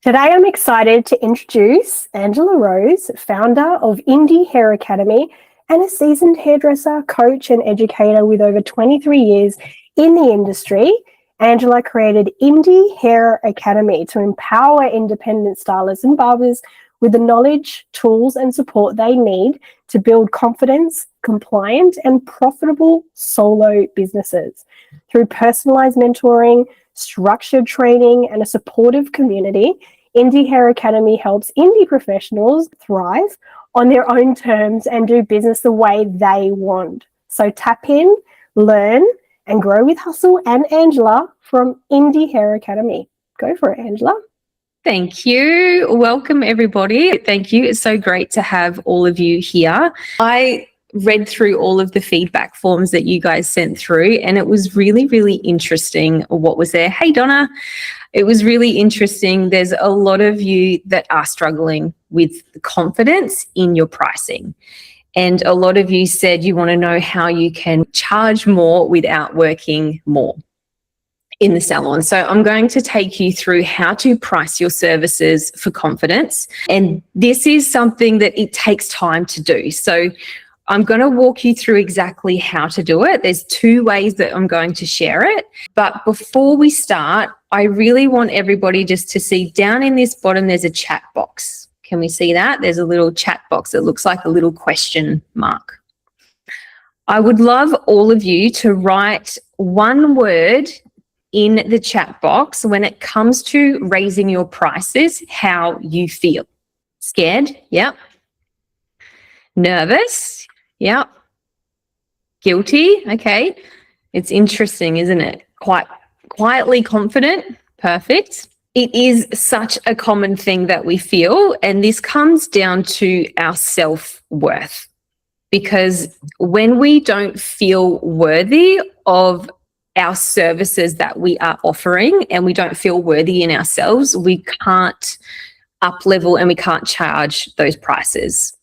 Today, I'm excited to introduce Angela Rose, founder of Indie Hair Academy and a seasoned hairdresser, coach and educator with over 23 years in the industry. Angela created Indie Hair Academy to empower independent stylists and barbers with the knowledge, tools and support they need to build confidence, compliant and profitable solo businesses. Through personalized mentoring, structured training and a supportive community, Indie Hair Academy helps indie professionals thrive on their own terms and do business the way they want. So tap in, learn and grow with HUSL and Angela from Indie Hair Academy. Go for it, Angela. Thank you. Welcome, everybody. Thank you. It's so great to have all of you here. I read through all of the feedback forms that you guys sent through, and it was really, really interesting what was there. Hey, Donna. It was really interesting. There's a lot of you that are struggling with confidence in your pricing. And a lot of you said you want to know how you can charge more without working more in the salon. So I'm going to take you through how to price your services for confidence. And this is something that it takes time to do. So I'm going to walk you through exactly how to do it. There's two ways that I'm going to share it. But before we start, I really want everybody just to see down in this bottom, there's a chat box. Can we see that? There's a little chat box that looks like a little question mark. I would love all of you to write one word in the chat box when it comes to raising your prices, how you feel. Scared? Yep. Nervous? Yep. Guilty? Okay. It's interesting, isn't it? Quietly confident? Perfect. It is such a common thing that we feel, and this comes down to our self-worth. Because when we don't feel worthy of our services that we are offering and we don't feel worthy in ourselves, we can't up-level and we can't charge those prices.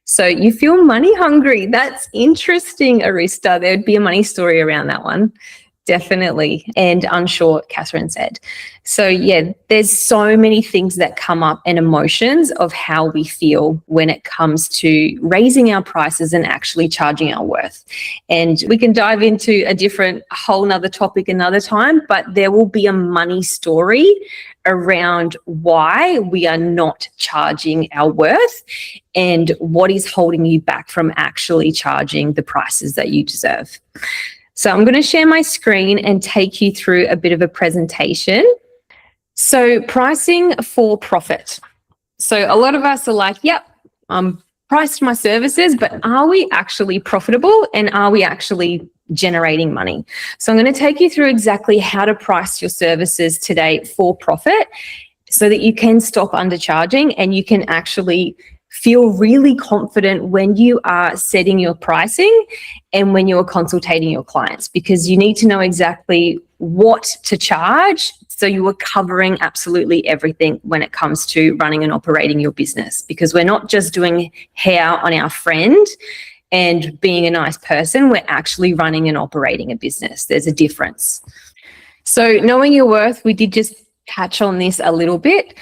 So you feel money hungry. That's interesting, Arista. There'd be a money story around that one. Definitely. And unsure, Catherine said. So yeah, there's so many things that come up and emotions of how we feel when it comes to raising our prices and actually charging our worth. And we can dive into a whole nother topic another time, but there will be a money story around why we are not charging our worth and what is holding you back from actually charging the prices that you deserve. So I'm going to share my screen and take you through a bit of a presentation. So pricing for profit. So a lot of us are like, yep, I'm priced my services, but are we actually profitable and are we actually generating money? So I'm going to take you through exactly how to price your services today for profit so that you can stop undercharging and you can actually feel really confident when you are setting your pricing and when you're consultating your clients, because you need to know exactly what to charge so you are covering absolutely everything when it comes to running and operating your business, because we're not just doing hair on our friend and being a nice person, we're actually running and operating a business. There's a difference. So knowing your worth, we did just touch on this a little bit.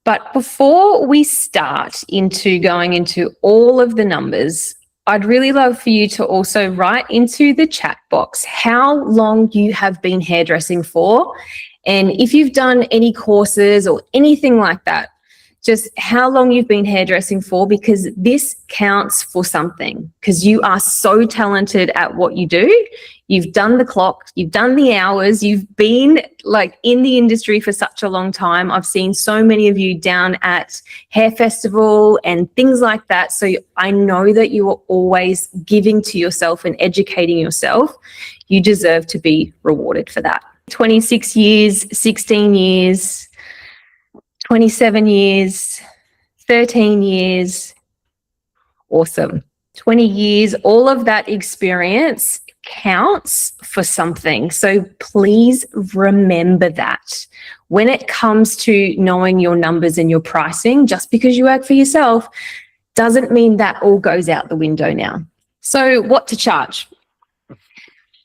But before we start into going into all of the numbers, I'd really love for you to also write into the chat box how long you have been hairdressing for. And if you've done any courses or anything like that, just how long you've been hairdressing for, because this counts for something, because you are so talented at what you do. You've done the clock, you've done the hours, you've been like in the industry for such a long time. I've seen so many of you down at Hair Festival and things like that. So I know that you are always giving to yourself and educating yourself. You deserve to be rewarded for that. 26 years, 16 years, 27 years, 13 years, awesome. 20 years, all of that experience counts for something. So please remember that. When it comes to knowing your numbers and your pricing, just because you work for yourself doesn't mean that all goes out the window now. So what to charge?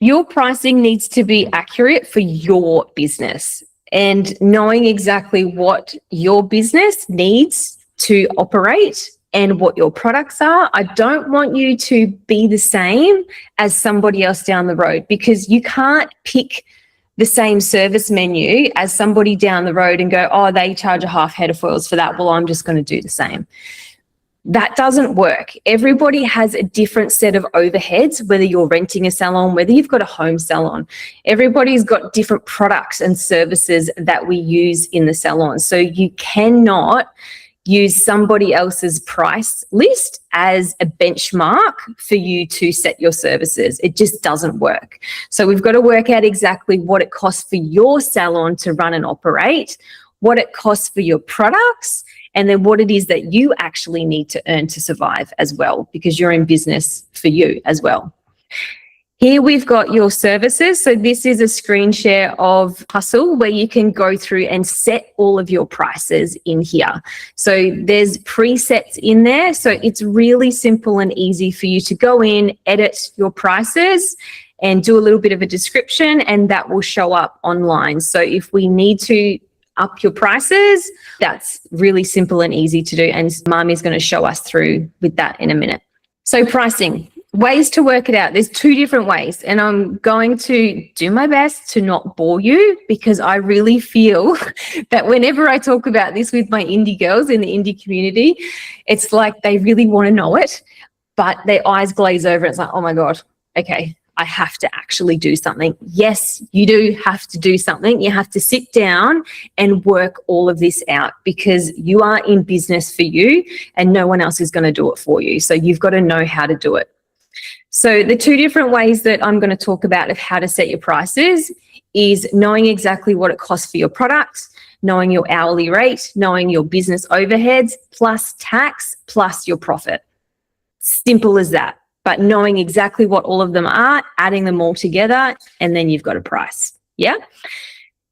Your pricing needs to be accurate for your business. and knowing exactly what your business needs to operate and what your products are. I don't want you to be the same as somebody else down the road, because you can't pick the same service menu as somebody down the road and go, oh, they charge a half head of foils for that. Well, I'm just going to do the same. That doesn't work. Everybody has a different set of overheads, whether you're renting a salon, whether you've got a home salon. Everybody's got different products and services that we use in the salon. So you cannot use somebody else's price list as a benchmark for you to set your services. It just doesn't work. So we've got to work out exactly what it costs for your salon to run and operate, what it costs for your products, and then what it is that you actually need to earn to survive as well, because you're in business for you as well. Here we've got your services. So this is a screen share of HUSL where you can go through and set all of your prices in here. So there's presets in there. So it's really simple and easy for you to go in, edit your prices and do a little bit of a description, and that will show up online. So if we need to up your prices, that's really simple and easy to do. And Mami's going to show us through with that in a minute. So pricing. Ways to work it out. There's two different ways, and I'm going to do my best to not bore you, because I really feel that whenever I talk about this with my indie girls in the indie community, it's like they really want to know it, but their eyes glaze over. It's like, oh my God, okay, I have to actually do something. Yes, you do have to do something. You have to sit down and work all of this out, because you are in business for you and no one else is going to do it for you. So you've got to know how to do it. So the two different ways that I'm going to talk about of how to set your prices is knowing exactly what it costs for your product, knowing your hourly rate, knowing your business overheads, plus tax, plus your profit. Simple as that. But knowing exactly what all of them are, adding them all together, and then you've got a price. Yeah.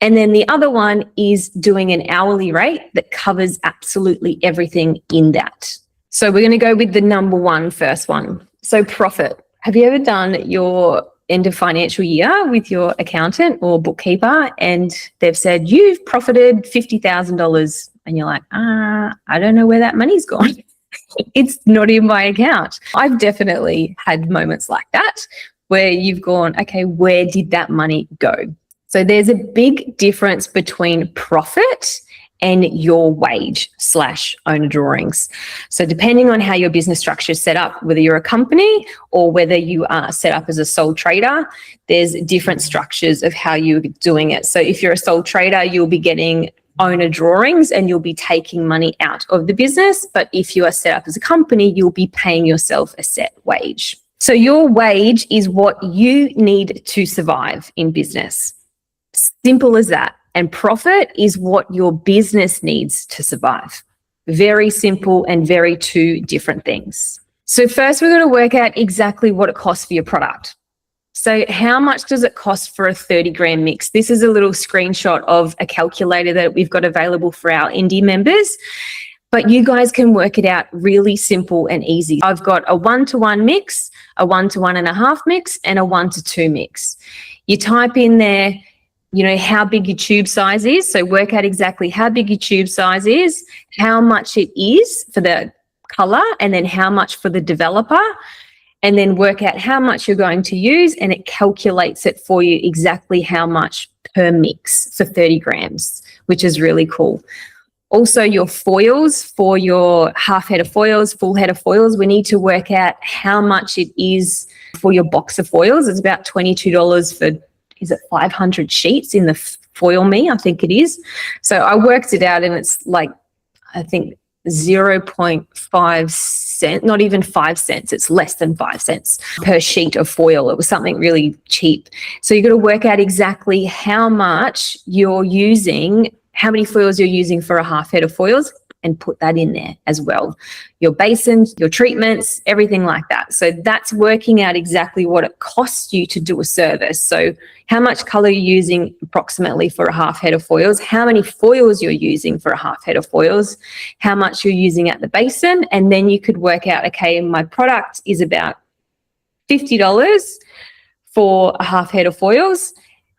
And then the other one is doing an hourly rate that covers absolutely everything in that. So we're going to go with the number one, first one. So profit. Have you ever done your end of financial year with your accountant or bookkeeper and they've said, you've profited $50,000, and you're like, I don't know where that money's gone. It's not in my account. I've definitely had moments like that where you've gone, okay, where did that money go? So there's a big difference between profit and your wage / owner drawings. So depending on how your business structure is set up, whether you're a company or whether you are set up as a sole trader, there's different structures of how you're doing it. So if you're a sole trader, you'll be getting owner drawings and you'll be taking money out of the business. But if you are set up as a company, you'll be paying yourself a set wage. So your wage is what you need to survive in business. Simple as that. And profit is what your business needs to survive. Very simple and very two different things. So first we're going to work out exactly what it costs for your product. So how much does it cost for a 30-gram mix? This is a little screenshot of a calculator that we've got available for our indie members, but you guys can work it out really simple and easy. I've got a 1-to-1 mix, a 1-to-1.5 mix, and a 1-to-2 mix. You type in there, you know, how big your tube size is. So work out exactly how big your tube size is, how much it is for the color, and then how much for the developer, and then work out how much you're going to use, and it calculates it for you exactly how much per mix for 30 grams, which is really cool. Also, your foils for your half head of foils, full head of foils, we need to work out how much it is for your box of foils. It's about $22 for, is it 500 sheets in the Foil Me? I think it is. So I worked it out and it's like, I think 0.5 cents, not even 5 cents. It's less than 5 cents per sheet of foil. It was something really cheap. So you've got to work out exactly how much you're using, how many foils you're using for a half head of foils, and put that in there as well. Your basins, your treatments, everything like that. So that's working out exactly what it costs you to do a service. So how much color you're using approximately for a half head of foils, how many foils you're using for a half head of foils, how much you're using at the basin, and then you could work out, okay, my product is about $50 for a half head of foils.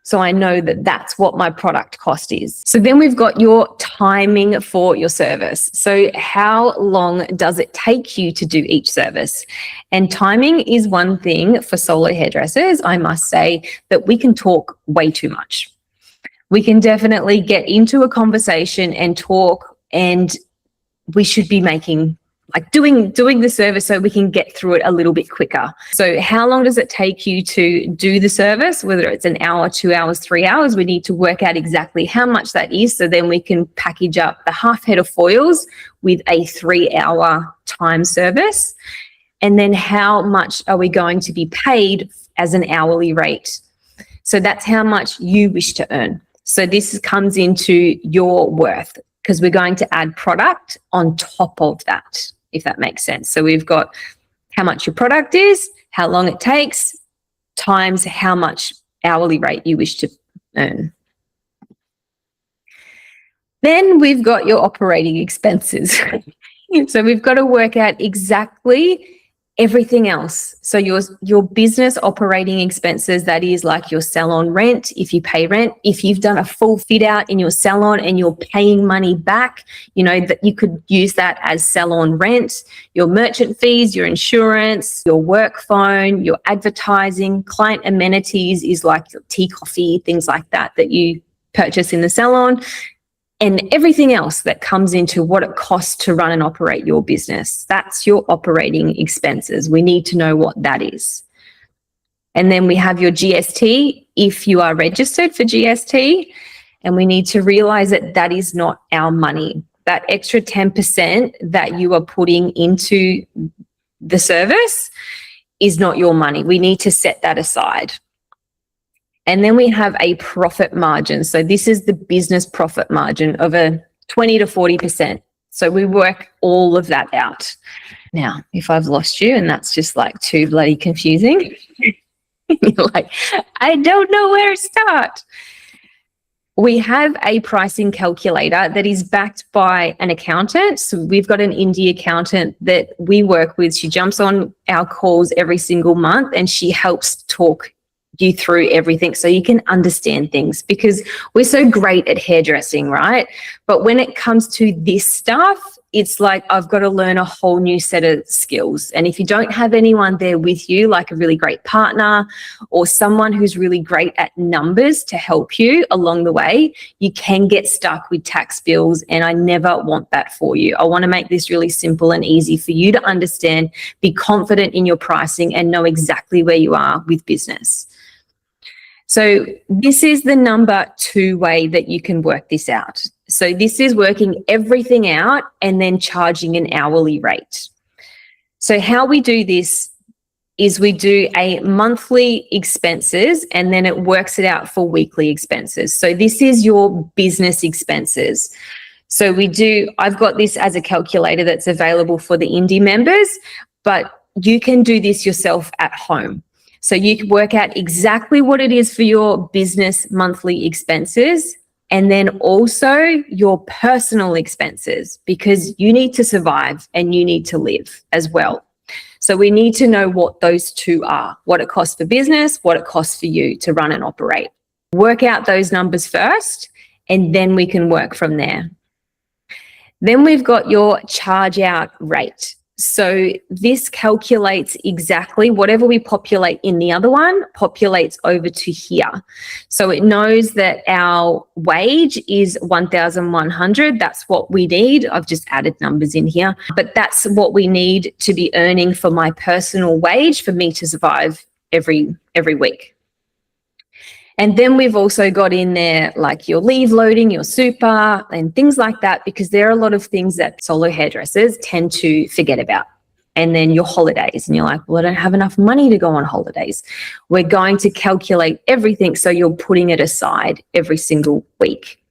So I know that that's what my product cost is. So then we've got your timing for your service. So how long does it take you to do each service? And timing is one thing for solo hairdressers, I must say, that we can talk way too much. We can definitely get into a conversation and talk, and we should be making doing the service so we can get through it a little bit quicker. So how long does it take you to do the service? Whether it's an hour, 2 hours, 3 hours, we need to work out exactly how much that is. So then we can package up the half head of foils with a 3-hour time service. And then how much are we going to be paid as an hourly rate? So that's how much you wish to earn. So this comes into your worth, because we're going to add product on top of that, if that makes sense. So we've got how much your product is, how long it takes, times how much hourly rate you wish to earn. Then we've got your operating expenses. So we've got to work out exactly everything else. So your business operating expenses, that is like your salon rent, if you pay rent, if you've done a full fit out in your salon and you're paying money back, that you could use that as salon rent, your merchant fees, your insurance, your work phone, your advertising, client amenities is like your tea, coffee, things like that you purchase in the salon. And everything else that comes into what it costs to run and operate your business. That's your operating expenses. We need to know what that is. And then we have your GST, if you are registered for GST, and we need to realize that that is not our money. That extra 10% that you are putting into the service is not your money. We need to set that aside. And then we have a profit margin. So this is the business profit margin of a 20 to 40%. So we work all of that out. Now, if I've lost you and that's just like too bloody confusing, you're like, I don't know where to start. We have a pricing calculator that is backed by an accountant. So we've got an indie accountant that we work with. She jumps on our calls every single month and she helps talk you through everything so you can understand things, because we're so great at hairdressing, right? But when it comes to this stuff, it's like I've got to learn a whole new set of skills. And if you don't have anyone there with you, like a really great partner or someone who's really great at numbers to help you along the way, you can get stuck with tax bills. And I never want that for you. I want to make this really simple and easy for you to understand, be confident in your pricing and know exactly where you are with business. So this is the number 2 way that you can work this out. So this is working everything out and then charging an hourly rate. So how we do this is we do a monthly expenses and then it works it out for weekly expenses. So this is your business expenses. So I've got this as a calculator that's available for the indie members, but you can do this yourself at home. So you can work out exactly what it is for your business monthly expenses and then also your personal expenses, because you need to survive and you need to live as well. So we need to know what those 2 are, what it costs for business, what it costs for you to run and operate. Work out those numbers first and then we can work from there. Then we've got your charge out rate. So this calculates exactly whatever we populate in the other one populates over to here. So it knows that our wage is 1,100. That's what we need. I've just added numbers in here, but that's what we need to be earning for my personal wage for me to survive every week. And then we've also got in there like your leave loading, your super and things like that, because there are a lot of things that solo hairdressers tend to forget about. And then your holidays, and you're like, well, I don't have enough money to go on holidays. We're going to calculate everything so you're putting it aside every single week.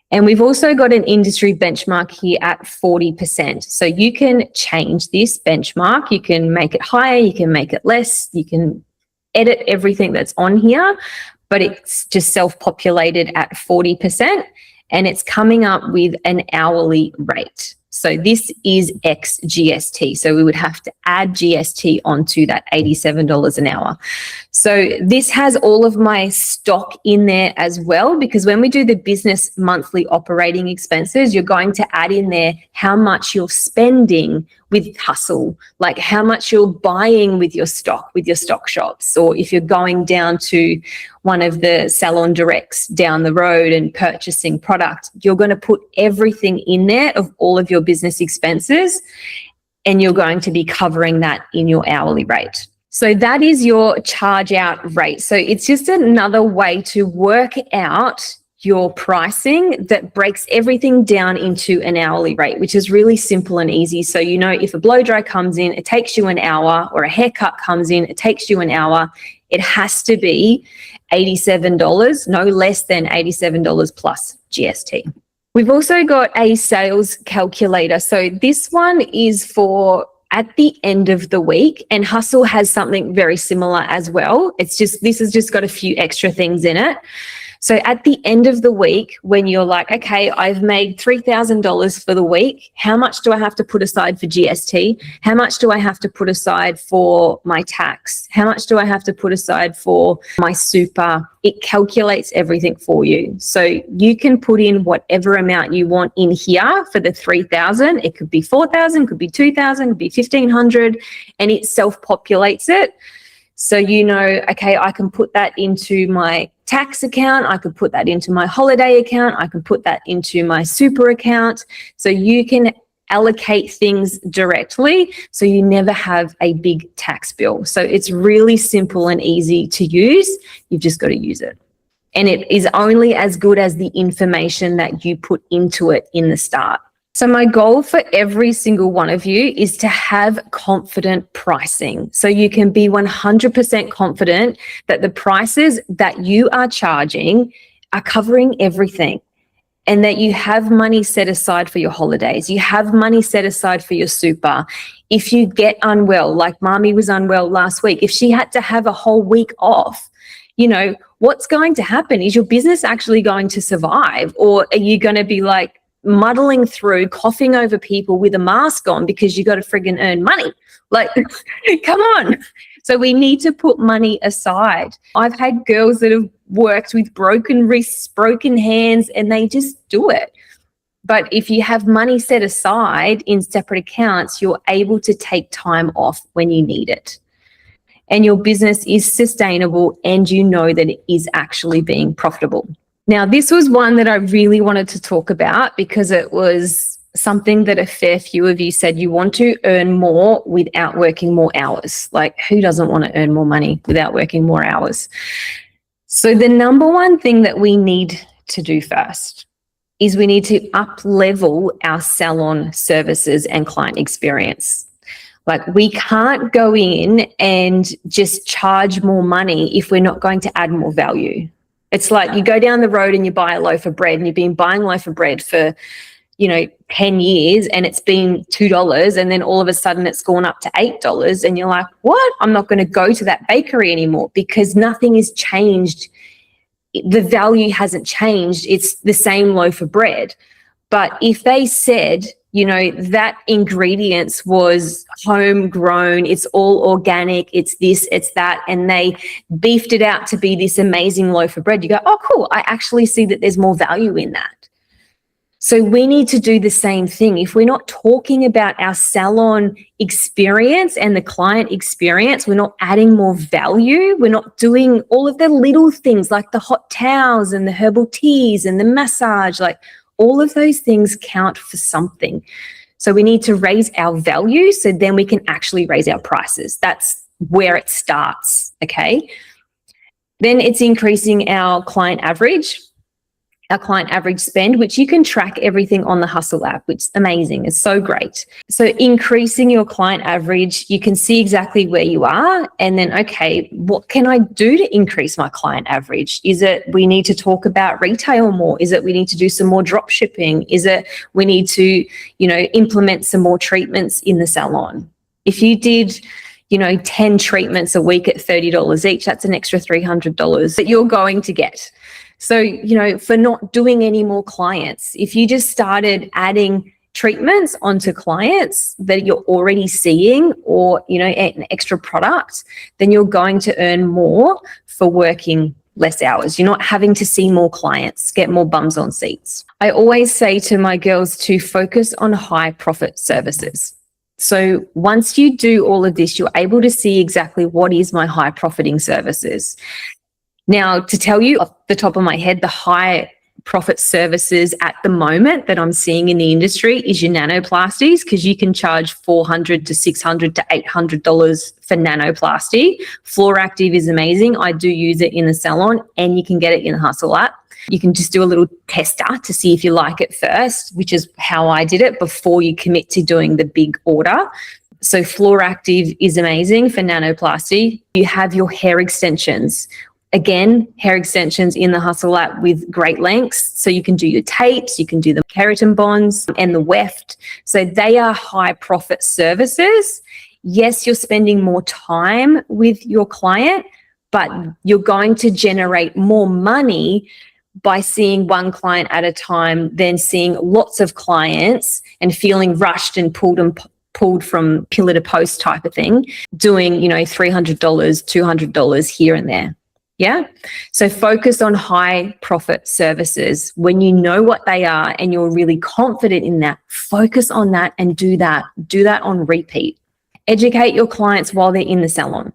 And we've also got an industry benchmark here at 40%. So you can change this benchmark. You can make it higher, you can make it less, you can edit everything that's on here, but it's just self-populated at 40% and it's coming up with an hourly rate. So this is ex GST. So we would have to add GST onto that $87 an hour. So this has all of my stock in there as well, because when we do the business monthly operating expenses, you're going to add in there how much you're spending with HUSL, like how much you're buying with your stock shops, or if you're going down to one of the salon directs down the road and purchasing product, you're going to put everything in there of all of your business expenses, and you're going to be covering that in your hourly rate. So that is your charge out rate. So it's just another way to work out your pricing that breaks everything down into an hourly rate, which is really simple and easy. So, you know, if a blow dry comes in, it takes you an hour, or a haircut comes in, it takes you an hour, it has to be $87, no less than $87 plus GST. We've also got a sales calculator. So this one is for at the end of the week, and HUSL has something very similar as well. It's just, this has just got a few extra things in it. So at the end of the week, when you're like, okay, I've made $3,000 for the week, how much do I have to put aside for GST? How much do I have to put aside for my tax? How much do I have to put aside for my super? It calculates everything for you. So you can put in whatever amount you want in here for the 3,000. It could be 4,000, could be 2,000, could be 1,500, and it self-populates it. So you know, okay, I can put that into my tax account, I could put that into my holiday account, I can put that into my super account. So you can allocate things directly, so you never have a big tax bill. So it's really simple and easy to use. You've just got to use it. And it is only as good as the information that you put into it in the start. So my goal for every single one of you is to have confident pricing. So you can be 100% confident that the prices that you are charging are covering everything, and that you have money set aside for your holidays. You have money set aside for your super. If you get unwell, like Mami was unwell last week, if she had to have a whole week off, you know, what's going to happen? Is your business actually going to survive? Or are you going to be like, muddling through, coughing over people with a mask on because you got to friggin' earn money? Like, come on. So we need to put money aside. I've had girls that have worked with broken wrists, broken hands, and they just do it. But if you have money set aside in separate accounts, you're able to take time off when you need it. And your business is sustainable, and you know that it is actually being profitable. Now, this was one that I really wanted to talk about because it was something that a fair few of you said you want to earn more without working more hours. Like, who doesn't want to earn more money without working more hours? So the number one thing that we need to do first is we need to up-level our salon services and client experience. Like, we can't go in and just charge more money if we're not going to add more value. It's like you go down the road and you buy a loaf of bread, and you've been buying a loaf of bread for, 10 years, and it's been $2, and then all of a sudden it's gone up to $8, and you're like, what? I'm not going to go to that bakery anymore because nothing has changed. The value hasn't changed. It's the same loaf of bread. But if they said, that ingredients was homegrown, it's all organic, it's this, it's that, and they beefed it out to be this amazing loaf of bread, you go, oh, cool, I actually see that there's more value in that. So we need to do the same thing. If we're not talking about our salon experience and the client experience, we're not adding more value, we're not doing all of the little things like the hot towels and the herbal teas and the massage, like all of those things count for something. So we need to raise our value so then we can actually raise our prices. That's where it starts, okay? Then it's increasing our client average spend, which you can track everything on the HUSL app, which is amazing. It's so great. So increasing your client average, you can see exactly where you are. And then, okay, what can I do to increase my client average? Is it we need to talk about retail more? Is it we need to do some more drop shipping? Is it we need to, implement some more treatments in the salon? If you did 10 treatments a week at $30 each, that's an extra $300 that you're going to get. So, for not doing any more clients, if you just started adding treatments onto clients that you're already seeing, or, an extra product, then you're going to earn more for working less hours. You're not having to see more clients, get more bums on seats. I always say to my girls to focus on high profit services. So once you do all of this, you're able to see exactly what is my high profiting services. Now, to tell you off the top of my head, the high profit services at the moment that I'm seeing in the industry is your nanoplasties, because you can charge $400 to $600 to $800 for nanoplasty. Floor Active is amazing. I do use it in the salon, and you can get it in the HUSL app. You can just do a little tester to see if you like it first, which is how I did it before you commit to doing the big order. So Floor Active is amazing for nanoplasty. You have your hair extensions. Again, hair extensions in the HUSL app with great lengths. So you can do your tapes, you can do the keratin bonds and the weft. So they are high profit services. Yes, you're spending more time with your client, but you're going to generate more money by seeing one client at a time than seeing lots of clients and feeling rushed and pulled from pillar to post type of thing, doing, $300, $200 here and there. Yeah. So focus on high profit services. When you know what they are and you're really confident in that, focus on that and do that. Do that on repeat. Educate your clients while they're in the salon.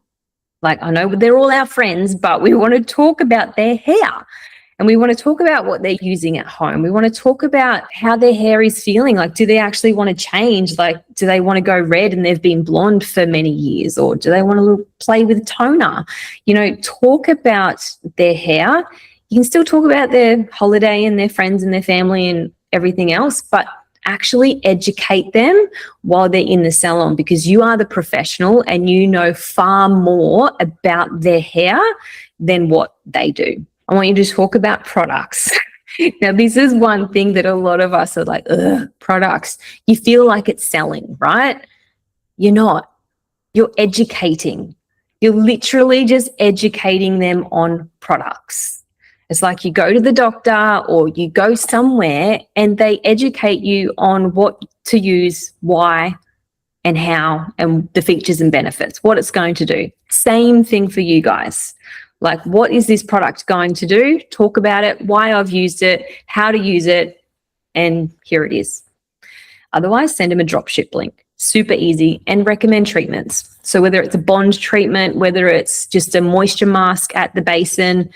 Like, I know they're all our friends, but we want to talk about their hair. And we want to talk about what they're using at home. We want to talk about how their hair is feeling. Like, do they actually want to change? Like, do they want to go red and they've been blonde for many years? Or do they want to play with toner? Talk about their hair. You can still talk about their holiday and their friends and their family and everything else, but actually educate them while they're in the salon, because you are the professional and you know far more about their hair than what they do. I want you to talk about products. Now, this is one thing that a lot of us are like, ugh, products. You feel like it's selling, right? You're not. You're educating. You're literally just educating them on products. It's like you go to the doctor or you go somewhere and they educate you on what to use, why, and how, and the features and benefits, what it's going to do. Same thing for you guys. Like, what is this product going to do? Talk about it, why I've used it, how to use it, and here it is. Otherwise, send them a dropship link. Super easy. And recommend treatments. So whether it's a bond treatment, whether it's just a moisture mask at the basin,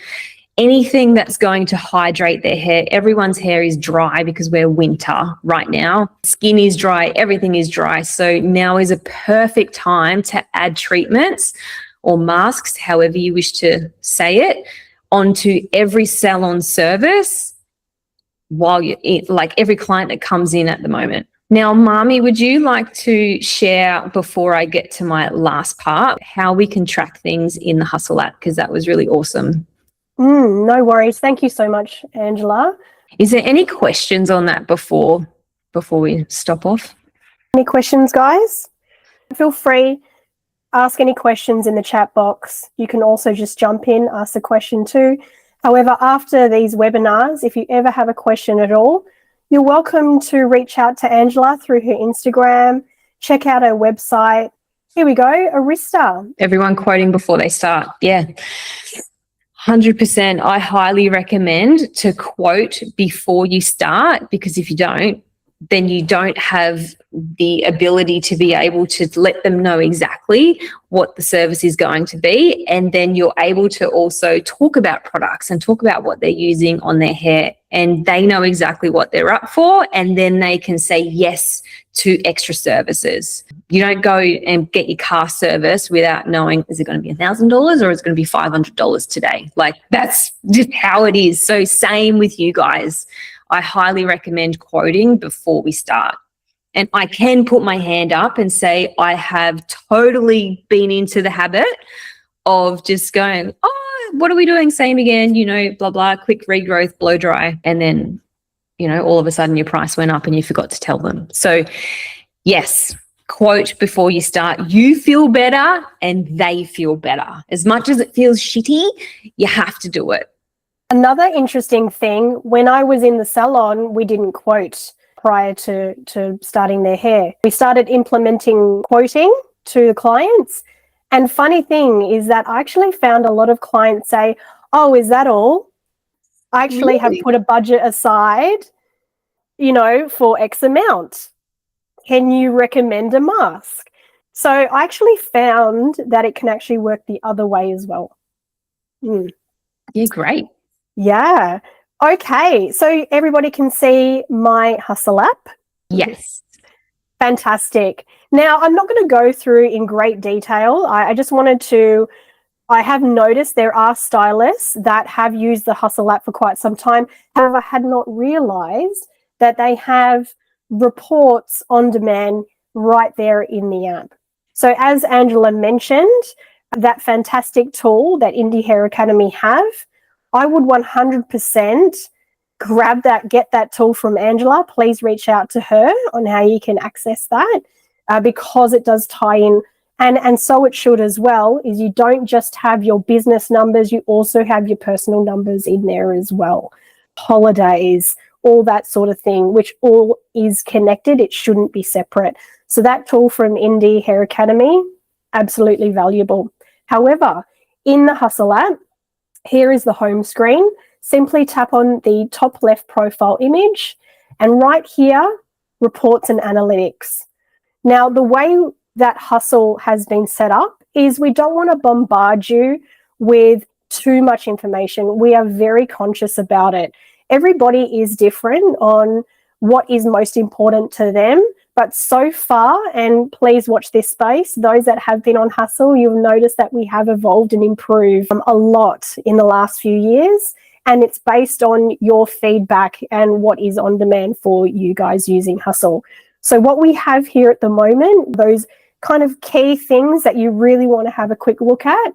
anything that's going to hydrate their hair. Everyone's hair is dry because we're winter right now. Skin is dry, everything is dry. So now is a perfect time to add treatments or masks, however you wish to say it, onto every salon service while you're in, like every client that comes in at the moment. Now, Marmy, would you like to share, before I get to my last part, how we can track things in the HUSL app? Because that was really awesome. No worries. Thank you so much, Angela. Is there any questions on that before we stop off? Any questions, guys? Feel free. Ask any questions in the chat box. You can also just jump in, ask the question too. However, after these webinars, if you ever have a question at all, you're welcome to reach out to Angela through her Instagram, check out her website. Here we go, Arista. Everyone quoting before they start. Yeah. 100%. I highly recommend to quote before you start, because if you don't, then you don't have the ability to be able to let them know exactly what the service is going to be. And then you're able to also talk about products and talk about what they're using on their hair, and they know exactly what they're up for, and then they can say yes to extra services. You don't go and get your car service without knowing, is it going to be $1,000 or is it going to be $500 today? Like, that's just how it is. So same with you guys. I highly recommend quoting before we start. And I can put my hand up and say I have totally been into the habit of just going, oh, what are we doing? Same again, blah, blah, quick regrowth, blow dry. And then, all of a sudden your price went up and you forgot to tell them. So yes, quote before you start. You feel better and they feel better. As much as it feels shitty, you have to do it. Another interesting thing, when I was in the salon, we didn't quote. prior to starting their hair. We started implementing quoting to the clients. And funny thing is that I actually found a lot of clients say, oh, is that all? I actually have Really? put a budget aside, for X amount. Can you recommend a mask? So I actually found that it can actually work the other way as well. Yeah, great. Yeah. Okay. So everybody can see my HUSL app. Yes. Fantastic. Now, I'm not going to go through in great detail. I just wanted to, I have noticed there are stylists that have used the HUSL app for quite some time. However, I had not realized that they have reports on demand right there in the app. So as Angela mentioned, that fantastic tool that Indie Hair Academy have, I would 100% grab that, get that tool from Angela. Please reach out to her on how you can access that because it does tie in. And so it should as well, is you don't just have your business numbers, you also have your personal numbers in there as well. Holidays, all that sort of thing, which all is connected. It shouldn't be separate. So that tool from Indie Hair Academy, absolutely valuable. However, in the HUSL app, here is the home screen. Simply tap on the top left profile image, and right here, reports and analytics. Now, the way that HUSL has been set up is we don't want to bombard you with too much information. We are very conscious about it. Everybody is different on what is most important to them, but so far, and please watch this space, those that have been on HUSL, you'll notice that we have evolved and improved a lot in the last few years. And it's based on your feedback and what is on demand for you guys using HUSL. So what we have here at the moment, those kind of key things that you really want to have a quick look at.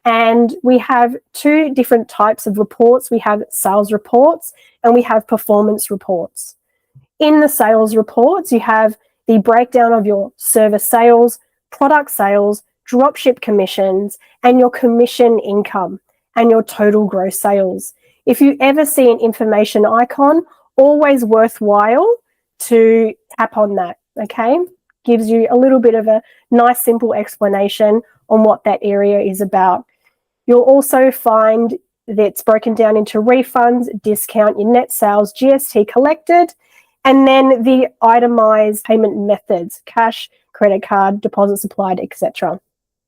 And we have two different types of reports. We have sales reports and we have performance reports. In the sales reports, you have the breakdown of your service sales, product sales, dropship commissions, and your commission income and your total gross sales. If you ever see an information icon, always worthwhile to tap on that, okay? Gives you a little bit of a nice, simple explanation on what that area is about. You'll also find that it's broken down into refunds, discount, your net sales, GST collected, and then the itemized payment methods, cash, credit card, deposits applied, etc.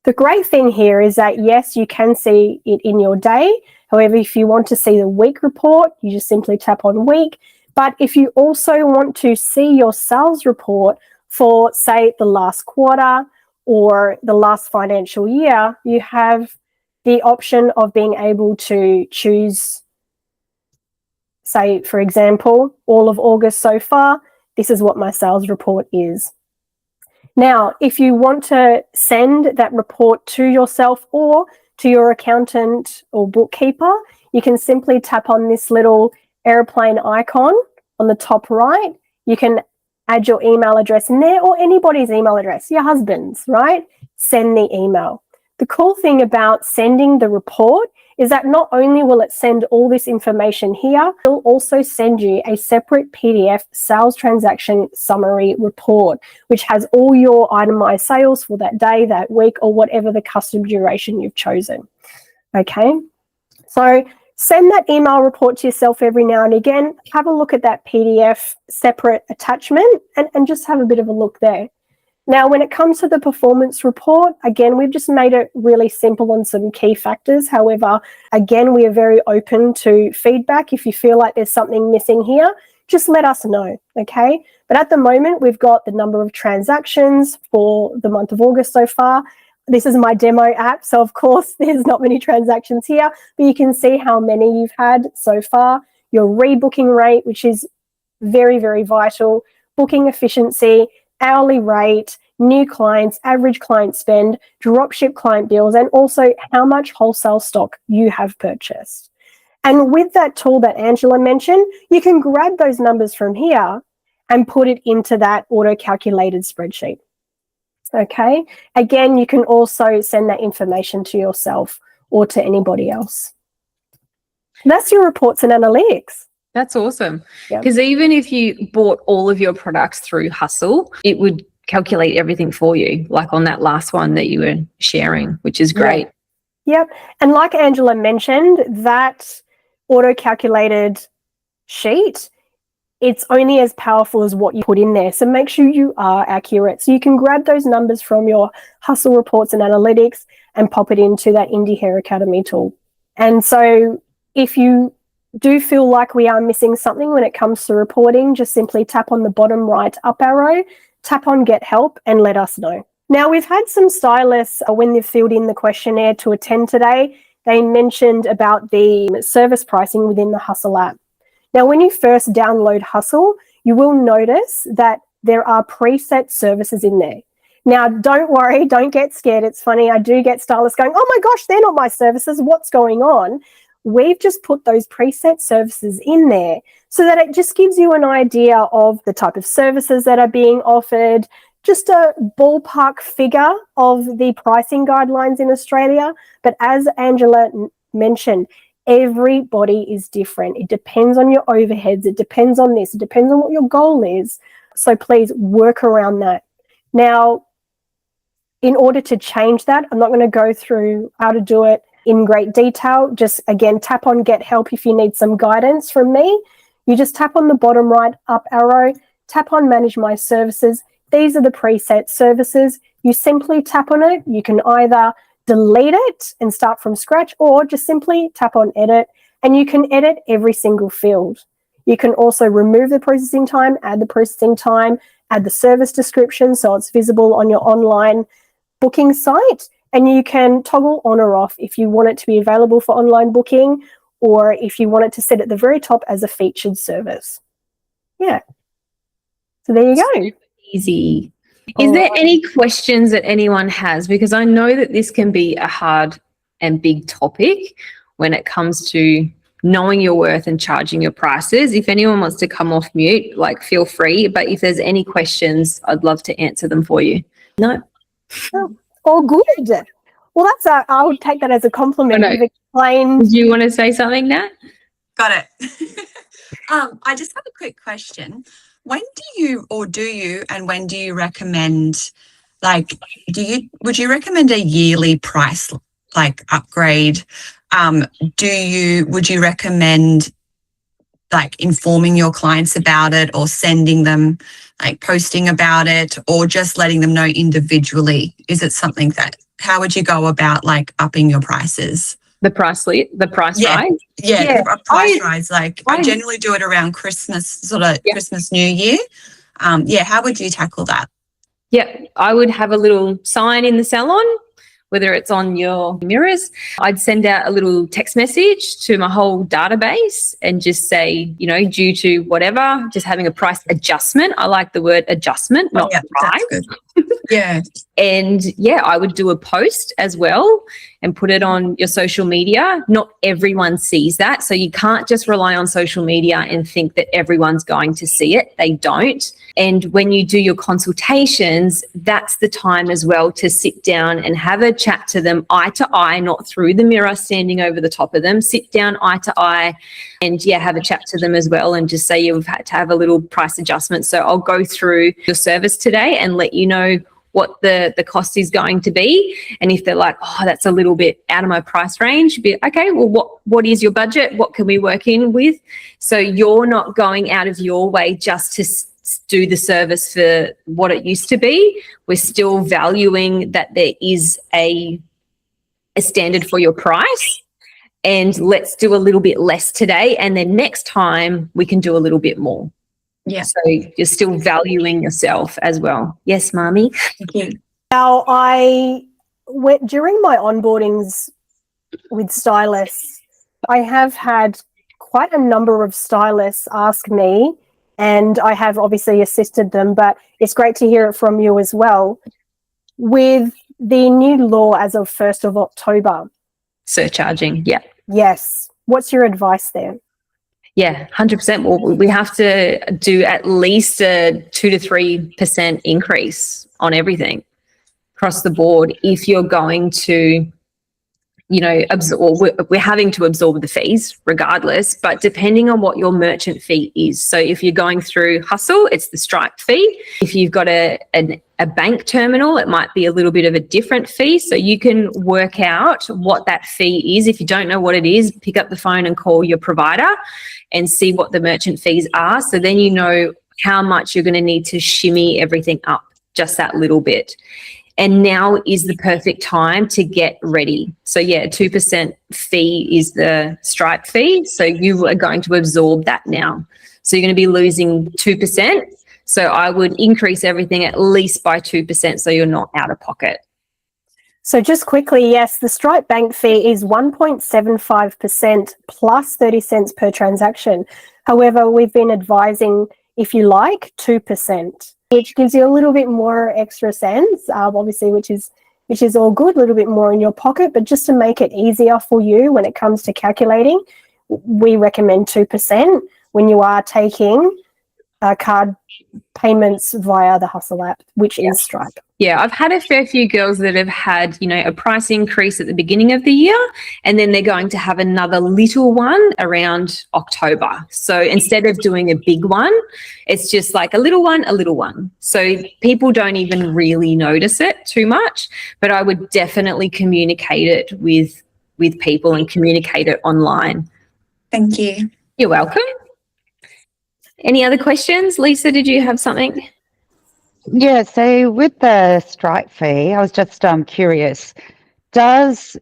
The great thing here is that, yes, you can see it in your day. However, if you want to see the week report, you just simply tap on week. But if you also want to see your sales report for, say, the last quarter or the last financial year, you have the option of being able to choose, say, for example, all of August so far, this is what my sales report is. Now, if you want to send that report to yourself or to your accountant or bookkeeper, you can simply tap on this little airplane icon on the top right. You can add your email address in there or anybody's email address, your husband's, right? Send the email. The cool thing about sending the report is that not only will it send all this information here, it'll also send you a separate PDF sales transaction summary report, which has all your itemized sales for that day, that week, or whatever the custom duration you've chosen. Okay, so send that email report to yourself every now and again. Have a look at that PDF separate attachment and just have a bit of a look there. Now, when it comes to the performance report, again, we've just made it really simple on some key factors. However, again, we are very open to feedback. If you feel like there's something missing here, just let us know, okay? But at the moment, we've got the number of transactions for the month of August so far. This is my demo app, so of course, there's not many transactions here, but you can see how many you've had so far. Your rebooking rate, which is very, very vital, booking efficiency, hourly rate, new clients, average client spend, dropship client deals, and also how much wholesale stock you have purchased. And with that tool that Angela mentioned, you can grab those numbers from here and put it into that auto-calculated spreadsheet. Okay. Again, you can also send that information to yourself or to anybody else. That's your reports and analytics. That's awesome. Yeah. Because even if you bought all of your products through Hustle, it would calculate everything for you, like on that last one that you were sharing, which is great. Yep. And like Angela mentioned, that auto-calculated sheet, it's only as powerful as what you put in there. So make sure you are accurate. So you can grab those numbers from your Hustle reports and analytics and pop it into that Indie Hair Academy tool. And so if you do feel like we are missing something when it comes to reporting, just simply tap on the bottom right up arrow, tap on Get Help, and let us know. Now, we've had some stylists, when they've filled in the questionnaire to attend today, they mentioned about the service pricing within the Hustle app. Now, when you first download Hustle, you will notice that there are preset services in there. Now, don't worry, don't get scared. It's funny, I do get stylists going, oh my gosh, they're not my services. What's going on? We've just put those preset services in there so that it just gives you an idea of the type of services that are being offered, just a ballpark figure of the pricing guidelines in Australia. But as Angela mentioned, everybody is different. It depends on your overheads. It depends on this. It depends on what your goal is. So please work around that. Now, in order to change that, I'm not going to go through how to do it in great detail. Just again, tap on Get Help if you need some guidance from me. You just tap on the bottom right up arrow, tap on Manage My Services. These are the preset services. You simply tap on it. You can either delete it and start from scratch, or just simply tap on Edit, and you can edit every single field. You can also remove the processing time, add the processing time, add the service description so it's visible on your online booking site, and you can toggle on or off if you want it to be available for online booking, or if you want it to sit at the very top as a featured service. Yeah. So there you go. Easy. Is there any questions that anyone has? Because I know that this can be a hard and big topic when it comes to knowing your worth and charging your prices. If anyone wants to come off mute, like, feel free. But if there's any questions, I'd love to answer them for you. No? Oh, all good. Well, I would take that as a compliment. Oh, no. You've explained. Do you want to say something, Nat? Got it. I just have a quick question. When do you recommend, like, would you recommend a yearly price, like, upgrade? Would you recommend, like, informing your clients about it, or sending them, like, posting about it, or just letting them know individually? Is it something that, how would you go about, like, upping your prices? The price rise? Yeah, the price rise. Like, I generally do it around Christmas, Christmas, New Year. How would you tackle that? Yeah, I would have a little sign in the salon, whether it's on your mirrors. I'd send out a little text message to my whole database and just say, due to whatever, just having a price adjustment. I like the word adjustment, not price. That's good. Yeah. And I would do a post as well and put it on your social media. Not everyone sees that. So you can't just rely on social media and think that everyone's going to see it. They don't. And when you do your consultations, that's the time as well to sit down and have a chat to them eye to eye, not through the mirror standing over the top of them. Sit down eye to eye and have a chat to them as well, and just say you've had to have a little price adjustment. So I'll go through your service today and let you know what the cost is going to be. And if they're like, oh, that's a little bit out of my price range, be okay, well, what is your budget? What can we work in with? So you're not going out of your way just to do the service for what it used to be. We're still valuing that there is a standard for your price, and let's do a little bit less today, and then next time we can do a little bit more. Yeah. So you're still valuing yourself as well. Yes, Marmy? Thank you. Now, during my onboardings with stylists, I have had quite a number of stylists ask me, and I have obviously assisted them, but it's great to hear it from you as well. With the new law as of 1st of October. Surcharging, yeah. Yes. What's your advice there? Yeah, 100%. Well, we have to do at least a 2 to 3% increase on everything across the board if you're going to, you know, absorb, we're having to absorb the fees regardless, but depending on what your merchant fee is. So if you're going through HUSL, it's the Stripe fee. If you've got a bank terminal, it might be a little bit of a different fee. So you can work out what that fee is. If you don't know what it is, pick up the phone and call your provider and see what the merchant fees are. So then you know how much you're going to need to shimmy everything up just that little bit. And now is the perfect time to get ready. So yeah, 2% fee is the Stripe fee. So you are going to absorb that now. So you're going to be losing 2%. So I would increase everything at least by 2% so you're not out of pocket. So just quickly, yes, the Stripe bank fee is 1.75% plus 30 cents per transaction. However, we've been advising, if you like, 2%, which gives you a little bit more extra cents, obviously, which is all good, a little bit more in your pocket. But just to make it easier for you when it comes to calculating, we recommend 2% when you are taking card payments via the HUSL app, which is Stripe. Yeah, I've had a fair few girls that have had, you know, a price increase at the beginning of the year, and then they're going to have another little one around October. So instead of doing a big one, it's just like a little one, a little one. So people don't even really notice it too much, but I would definitely communicate it with people and communicate it online. Thank you. You're welcome. Any other questions? Lisa, did you have something? Yeah, so with the Stripe fee, I was just curious, is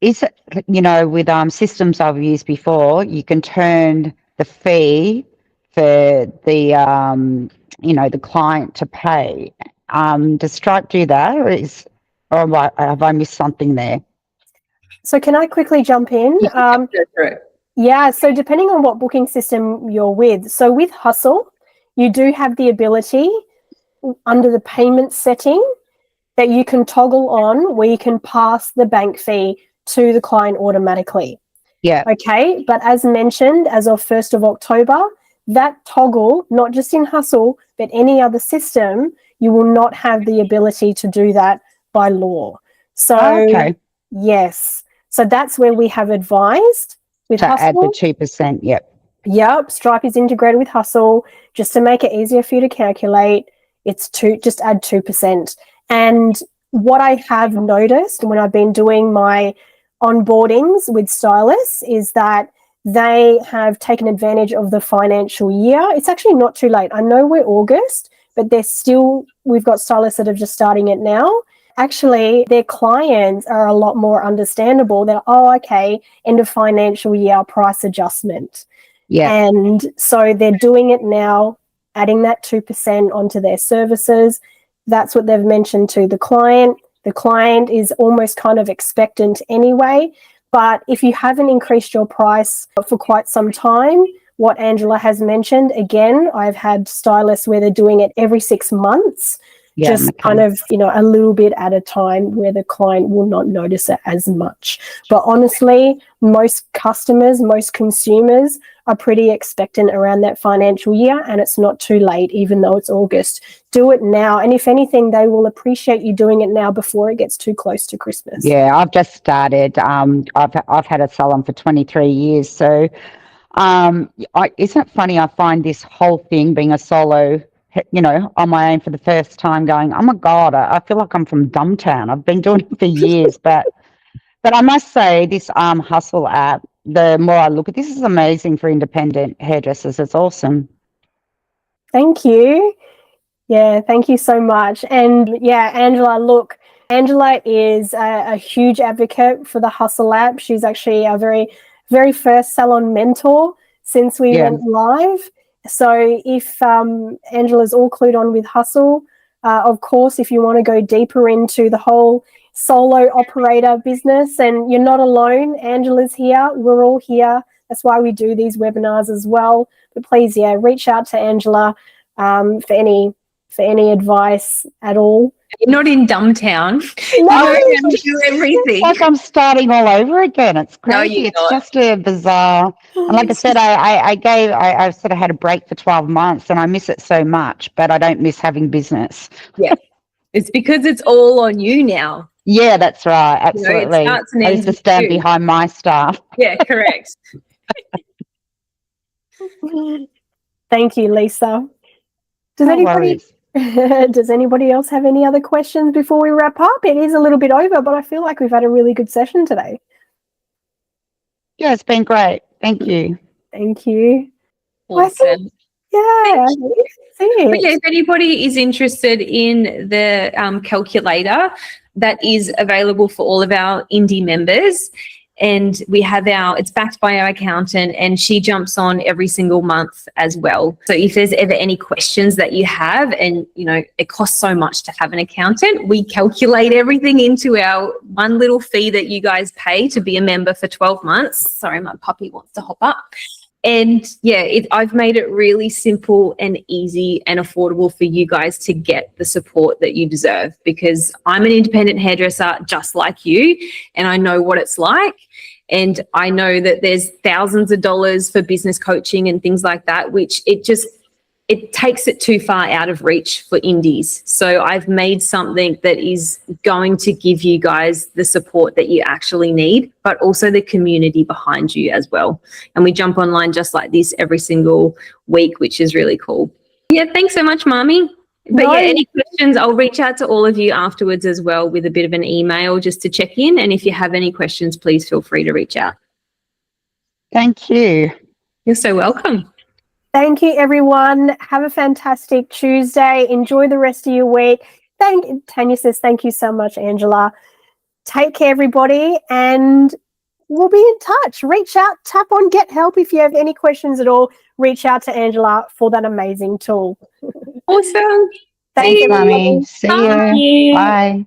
it, you know, with systems I've used before, you can turn the fee for the, you know, the client to pay. Does Stripe do that, or have I missed something there? So can I quickly jump in? Go through it. Yeah, so depending on what booking system you're with. So with HUSL, you do have the ability under the payment setting that you can toggle on where you can pass the bank fee to the client automatically. Yeah. Okay, but as mentioned, as of 1st of October, that toggle, not just in HUSL, but any other system, you will not have the ability to do that by law. So, Okay. yes. So that's where we have advised with To HUSL. add the 2%, yep. Yep, Stripe is integrated with HUSL just to make it easier for you to calculate. It's just add 2%. And what I have noticed when I've been doing my onboardings with stylists is that they have taken advantage of the financial year. It's actually not too late. I know we're August, but we've got stylists that are just starting it now. Actually, their clients are a lot more understandable. They're, okay, end of financial year price adjustment. Yeah. And so they're doing it now, adding that 2% onto their services. That's what they've mentioned to the client. The client is almost kind of expectant anyway. But if you haven't increased your price for quite some time, what Angela has mentioned, again, I've had stylists where they're doing it every 6 months. Yeah, just okay. kind of, you know, a little bit at a time where the client will not notice it as much. But honestly, most customers, most consumers are pretty expectant around that financial year, and it's not too late, even though it's August. Do it now. And if anything, they will appreciate you doing it now before it gets too close to Christmas. Yeah, I've just started. I've had a salon for 23 years. So isn't it funny? I find this whole thing being a solo, you know, on my own for the first time going, oh my God, I feel like I'm from Dumbtown. I've been doing it for years, but I must say this HUSL app, the more I look at this, is amazing for independent hairdressers. It's awesome. Thank you. Yeah, thank you so much. And yeah, Angela is a huge advocate for the HUSL app. She's actually our very, very first salon mentor since we went live. So if Angela's all clued on with HUSL, of course, if you want to go deeper into the whole solo operator business, and you're not alone, Angela's here, we're all here. That's why we do these webinars as well. But please, yeah, reach out to Angela for any advice at all. You're not in Dumbtown. No. You know, do everything. It's like I'm starting all over again. It's crazy. No, you're it's not. just a bizarre. And like I said, I sort of had a break for 12 months, and I miss it so much, but I don't miss having business. Yeah. It's because it's all on you now. Yeah, that's right. You know, it Absolutely. starts and I used ends to with stand you. behind my staff. Yeah, correct. Thank you, Lisa. Does No anybody worries. does anybody else have any other questions before we wrap up? It is a little bit over, but I feel like we've had a really good session today. Yeah, it's been great. Thank you. Thank you. Well, I think, Awesome. yeah, Thank you. that's But yeah, it. if anybody is interested in the calculator, that is available for all of our indie members. And we have it's backed by our accountant, and she jumps on every single month as well. So if there's ever any questions that you have, and you know, it costs so much to have an accountant, we calculate everything into our one little fee that you guys pay to be a member for 12 months. Sorry, my puppy wants to hop up. And yeah, I've made it really simple and easy and affordable for you guys to get the support that you deserve, because I'm an independent hairdresser just like you, and I know what it's like. And I know that there's thousands of dollars for business coaching and things like that, which it takes it too far out of reach for indies. So I've made something that is going to give you guys the support that you actually need, but also the community behind you as well. And we jump online just like this every single week, which is really cool. Yeah, thanks so much, Mommy. But No. yeah, any questions, I'll reach out to all of you afterwards as well with a bit of an email just to check in. And if you have any questions, please feel free to reach out. Thank you. You're so welcome. Thank you, everyone. Have a fantastic Tuesday. Enjoy the rest of your week. Tanya says, thank you so much, Angela. Take care, everybody, and we'll be in touch. Reach out, tap on Get Help if you have any questions at all. Reach out to Angela for that amazing tool. Awesome. Thanks, Thanks, Mummy. everybody. See Bye. you. Bye.